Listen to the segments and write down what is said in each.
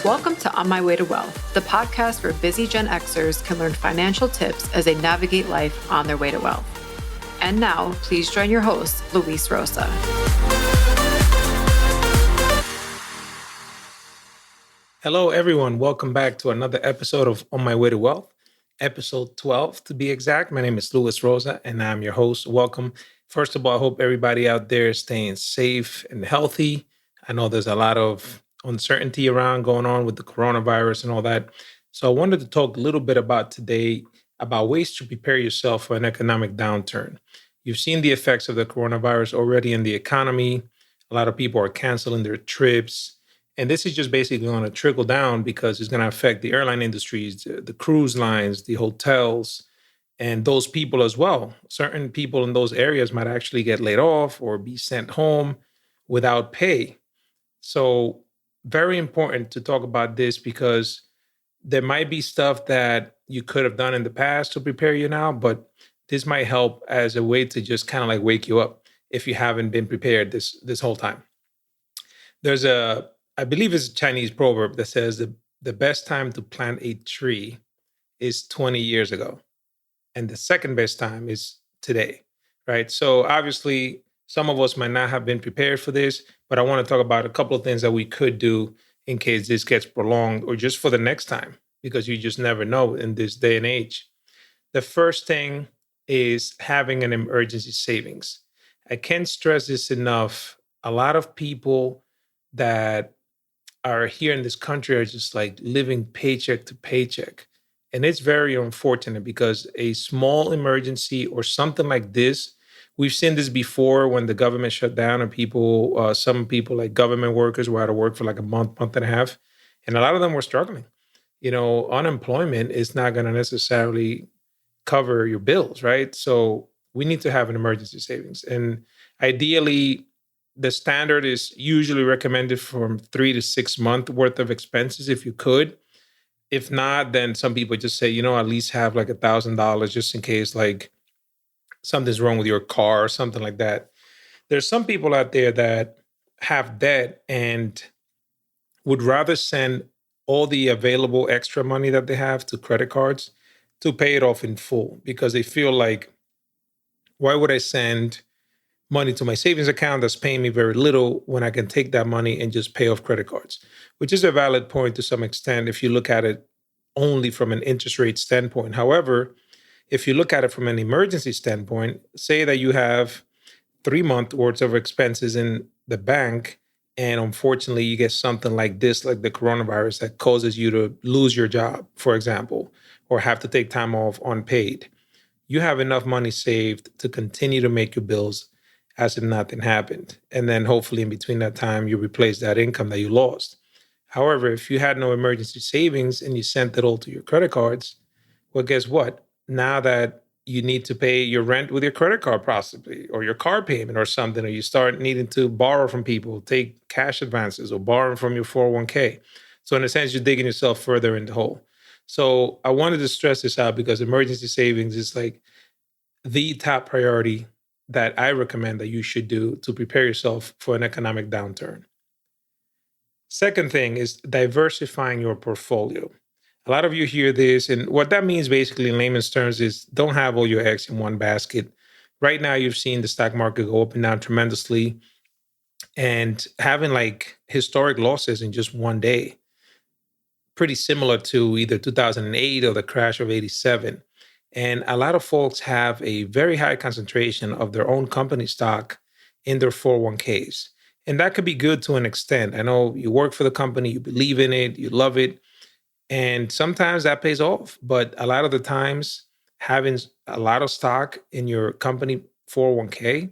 Welcome to On My Way to Wealth, the podcast where busy Gen Xers can learn financial tips as they navigate life on their way to wealth. And now, please join your host, Luis Rosa. Hello, everyone. Welcome back to another episode of On My Way to Wealth, episode 12 to be exact. My name is Luis Rosa, and I'm your host. Welcome. First of all, I hope everybody out there is staying safe and healthy. I know there's a lot of uncertainty around going on with the coronavirus and all that. So I wanted to talk a little bit about today about ways to prepare yourself for an economic downturn. You've seen the effects of the coronavirus already in the economy. A lot of people are canceling their trips. And this is just basically going to trickle down because it's going to affect the airline industries, the cruise lines, the hotels, and those people as well. Certain people in those areas might actually get laid off or be sent home without pay. So very important to talk about this because there might be stuff that you could have done in the past to prepare you now, but this might help as a way to just kind of like wake you up if you haven't been prepared this whole time. There's I believe it's a Chinese proverb that says the best time to plant a tree is 20 years ago. And the second best time is today, right? So obviously, some of us might not have been prepared for this, but I want to talk about a couple of things that we could do in case this gets prolonged or just for the next time, because you just never know in this day and age. The first thing is having an emergency savings. I can't stress this enough. A lot of people that are here in this country are just like living paycheck to paycheck. And it's very unfortunate because a small emergency or something like this, we've seen this before when the government shut down and people, some people like government workers were out of work for like a month and a half. And a lot of them were struggling. You know, unemployment is not going to necessarily cover your bills, right? So we need to have an emergency savings. And ideally, the standard is usually recommended from 3 to 6 months worth of expenses if you could. If not, then some people just say, at least have like $1,000 just in case like something's wrong with your car or something like that. There's some people out there that have debt and would rather send all the available extra money that they have to credit cards to pay it off in full because they feel like, why would I send money to my savings account that's paying me very little when I can take that money and just pay off credit cards, which is a valid point to some extent if you look at it only from an interest rate standpoint. However, if you look at it from an emergency standpoint, say that you have 3 months worth of expenses in the bank, and unfortunately you get something like this, like the coronavirus that causes you to lose your job, for example, or have to take time off unpaid. You have enough money saved to continue to make your bills as if nothing happened. And then hopefully in between that time, you replace that income that you lost. However, if you had no emergency savings and you sent it all to your credit cards, well, guess what? Now that you need to pay your rent with your credit card possibly, or your car payment or something, or you start needing to borrow from people, take cash advances or borrow from your 401k. So in a sense, you're digging yourself further in the hole. So I wanted to stress this out because emergency savings is like the top priority that I recommend that you should do to prepare yourself for an economic downturn. Second thing is diversifying your portfolio. A lot of you hear this, and what that means basically in layman's terms is don't have all your eggs in one basket. Right now, you've seen the stock market go up and down tremendously and having like historic losses in just one day, pretty similar to either 2008 or the crash of 87. And a lot of folks have a very high concentration of their own company stock in their 401ks. And that could be good to an extent. I know you work for the company, you believe in it, you love it. And sometimes that pays off. But a lot of the times, having a lot of stock in your company 401k,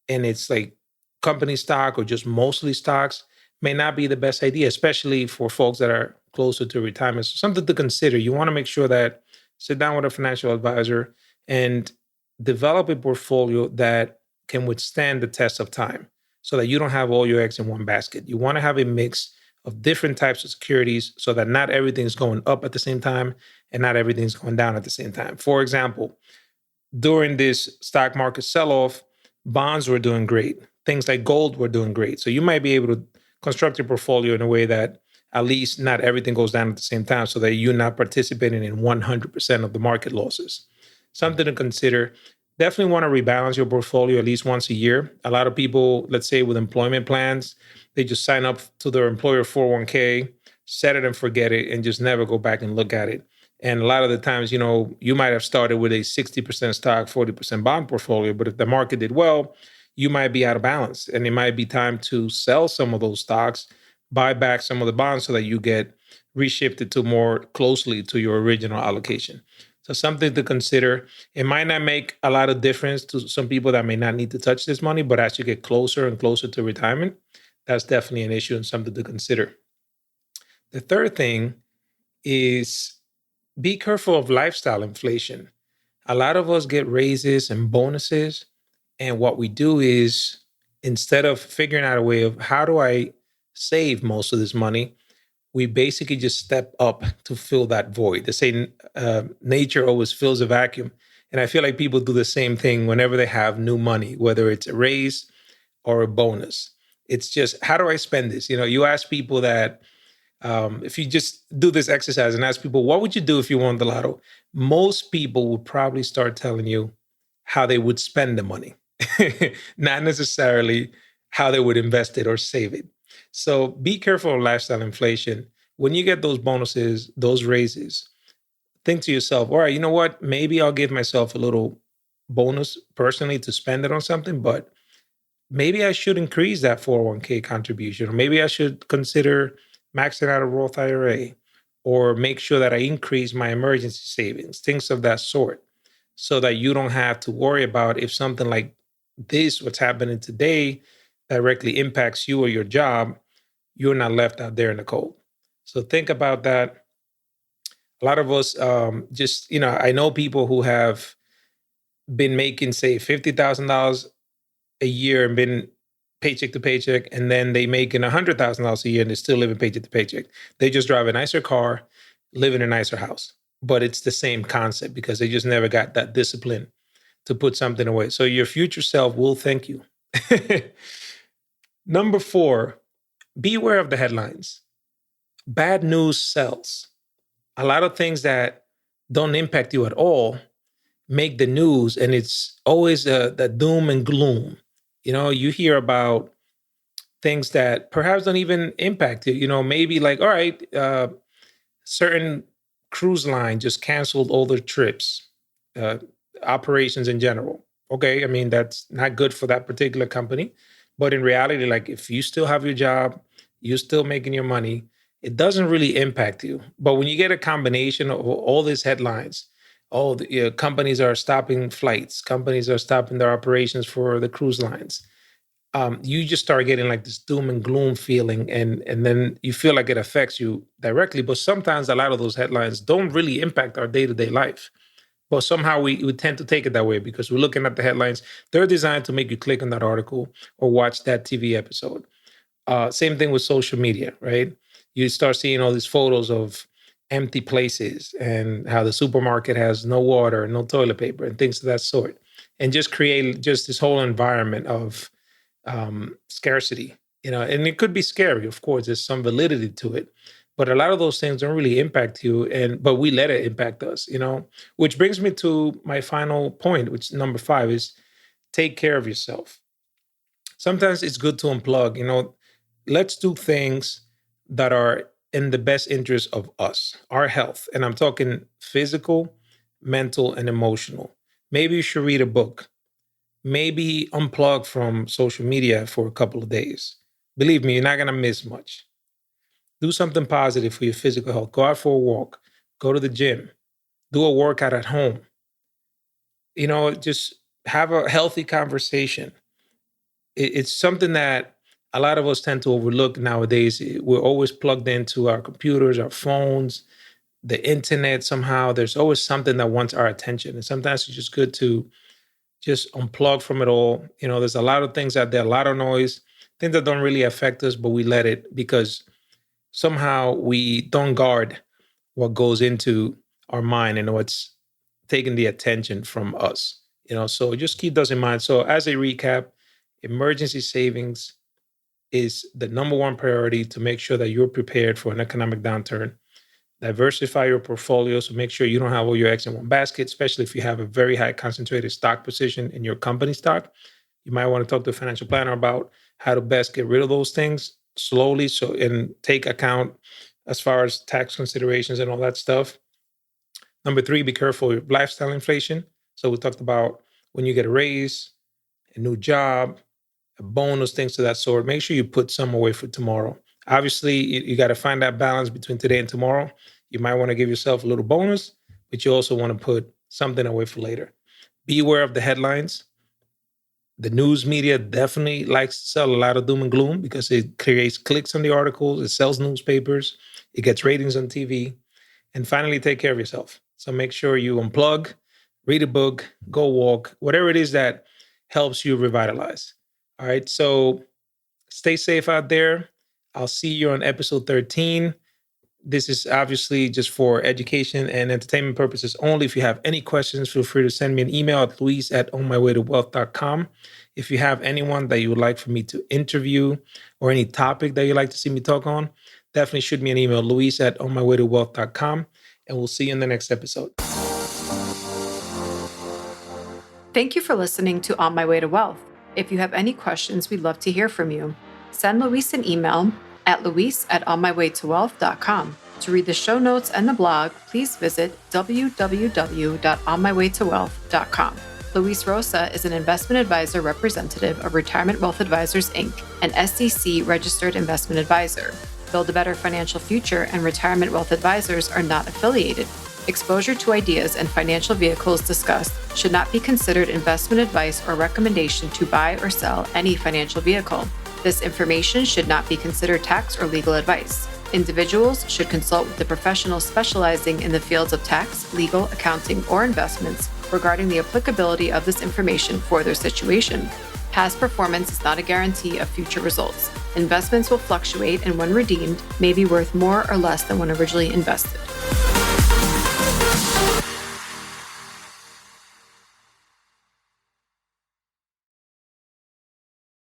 and it's like company stock or just mostly stocks, may not be the best idea, especially for folks that are closer to retirement. So something to consider. You want to make sure that sit down with a financial advisor and develop a portfolio that can withstand the test of time so that you don't have all your eggs in one basket. You want to have a mix of different types of securities so that not everything's going up at the same time and not everything's going down at the same time. For example, during this stock market sell-off, bonds were doing great. Things like gold were doing great. So you might be able to construct your portfolio in a way that at least not everything goes down at the same time so that you're not participating in 100% of the market losses. Something to consider. Definitely want to rebalance your portfolio at least once a year. A lot of people, let's say with employment plans, they just sign up to their employer 401k, set it and forget it, and just never go back and look at it. And a lot of the times, you might have started with a 60% stock, 40% bond portfolio, but if the market did well, you might be out of balance. And it might be time to sell some of those stocks, buy back some of the bonds so that you get reshifted to more closely to your original allocation. So something to consider. It might not make a lot of difference to some people that may not need to touch this money, but as you get closer and closer to retirement, that's definitely an issue and something to consider. The third thing is be careful of lifestyle inflation. A lot of us get raises and bonuses. And what we do is instead of figuring out a way of how do I save most of this money, we basically just step up to fill that void. They say nature always fills a vacuum. And I feel like people do the same thing whenever they have new money, whether it's a raise or a bonus. It's just, how do I spend this? You ask people that, if you just do this exercise and ask people, what would you do if you won the lotto? Most people would probably start telling you how they would spend the money, not necessarily how they would invest it or save it. So be careful of lifestyle inflation. When you get those bonuses, those raises, think to yourself, all right, you know what? Maybe I'll give myself a little bonus personally to spend it on something, but maybe I should increase that 401k contribution, or maybe I should consider maxing out a Roth IRA, or make sure that I increase my emergency savings, things of that sort, so that you don't have to worry about if something like this, what's happening today, directly impacts you or your job, you're not left out there in the cold. So think about that. A lot of us I know people who have been making, say, $50,000 a year and been paycheck to paycheck, and then they making $100,000 a year and they're still living paycheck to paycheck. They just drive a nicer car, live in a nicer house. But it's the same concept because they just never got that discipline to put something away. So your future self will thank you. Number 4, beware of the headlines. Bad news sells. A lot of things that don't impact you at all make the news, and it's always the doom and gloom. You hear about things that perhaps don't even impact you. Maybe like, all right, certain cruise line just canceled all their trips, uh, operations in general. Okay, I mean, that's not good for that particular company. But in reality, like if you still have your job, you're still making your money, it doesn't really impact you. But when you get a combination of all these headlines, companies are stopping flights, companies are stopping their operations for the cruise lines, you just start getting like this doom and gloom feeling, and then you feel like it affects you directly. But sometimes a lot of those headlines don't really impact our day-to-day life. But somehow we tend to take it that way because we're looking at the headlines. They're designed to make you click on that article or watch that TV episode. Same thing with social media, right? You start seeing all these photos of empty places and how the supermarket has no water, no toilet paper, and things of that sort, and just create just this whole environment of scarcity. And it could be scary. Of course, there's some validity to it, but a lot of those things don't really impact you, but we let it impact us. Which brings me to my final point, which number 5 is take care of yourself. Sometimes it's good to unplug. Let's do things that are in the best interest of us, our health. And I'm talking physical, mental, and emotional. Maybe you should read a book. Maybe unplug from social media for a couple of days. Believe me, you're not going to miss much. Do something positive for your physical health. Go out for a walk. Go to the gym. Do a workout at home. Just have a healthy conversation. It's something that a lot of us tend to overlook nowadays. We're always plugged into our computers, our phones, the internet somehow. There's always something that wants our attention. And sometimes it's just good to just unplug from it all. There's a lot of things out there, a lot of noise, things that don't really affect us, but we let it because somehow we don't guard what goes into our mind and what's taking the attention from us. So just keep those in mind. So as a recap, emergency savings, is the number one priority to make sure that you're prepared for an economic downturn. Diversify your portfolio, so make sure you don't have all your eggs in one basket, especially if you have a very high concentrated stock position in your company stock. You might want to talk to a financial planner about how to best get rid of those things slowly, and take account as far as tax considerations and all that stuff. Number 3, be careful with lifestyle inflation. So we talked about when you get a raise, a new job, a bonus, things to that sort. Make sure you put some away for tomorrow. Obviously, you got to find that balance between today and tomorrow. You might want to give yourself a little bonus, but you also want to put something away for later. Be aware of the headlines. The news media definitely likes to sell a lot of doom and gloom because it creates clicks on the articles, it sells newspapers, it gets ratings on TV. And finally, take care of yourself. So make sure you unplug, read a book, go walk, whatever it is that helps you revitalize. All right, so stay safe out there. I'll see you on episode 13. This is obviously just for education and entertainment purposes only. If you have any questions, feel free to send me an email at luis@onmywaytowealth.com. If you have anyone that you would like for me to interview or any topic that you'd like to see me talk on, definitely shoot me an email, luis@onmywaytowealth.com, and we'll see you in the next episode. Thank you for listening to On My Way to Wealth. If you have any questions, we'd love to hear from you. Send Luis an email at luis@onmywaytowealth.com. To read the show notes and the blog, please visit www.onmywaytowealth.com. Luis Rosa is an investment advisor representative of Retirement Wealth Advisors, Inc., an SEC-registered investment advisor. Build a Better Financial Future and Retirement Wealth Advisors are not affiliated. Exposure to ideas and financial vehicles discussed should not be considered investment advice or recommendation to buy or sell any financial vehicle. This information should not be considered tax or legal advice. Individuals should consult with the professionals specializing in the fields of tax, legal, accounting, or investments regarding the applicability of this information for their situation. Past performance is not a guarantee of future results. Investments will fluctuate and when redeemed may be worth more or less than when originally invested.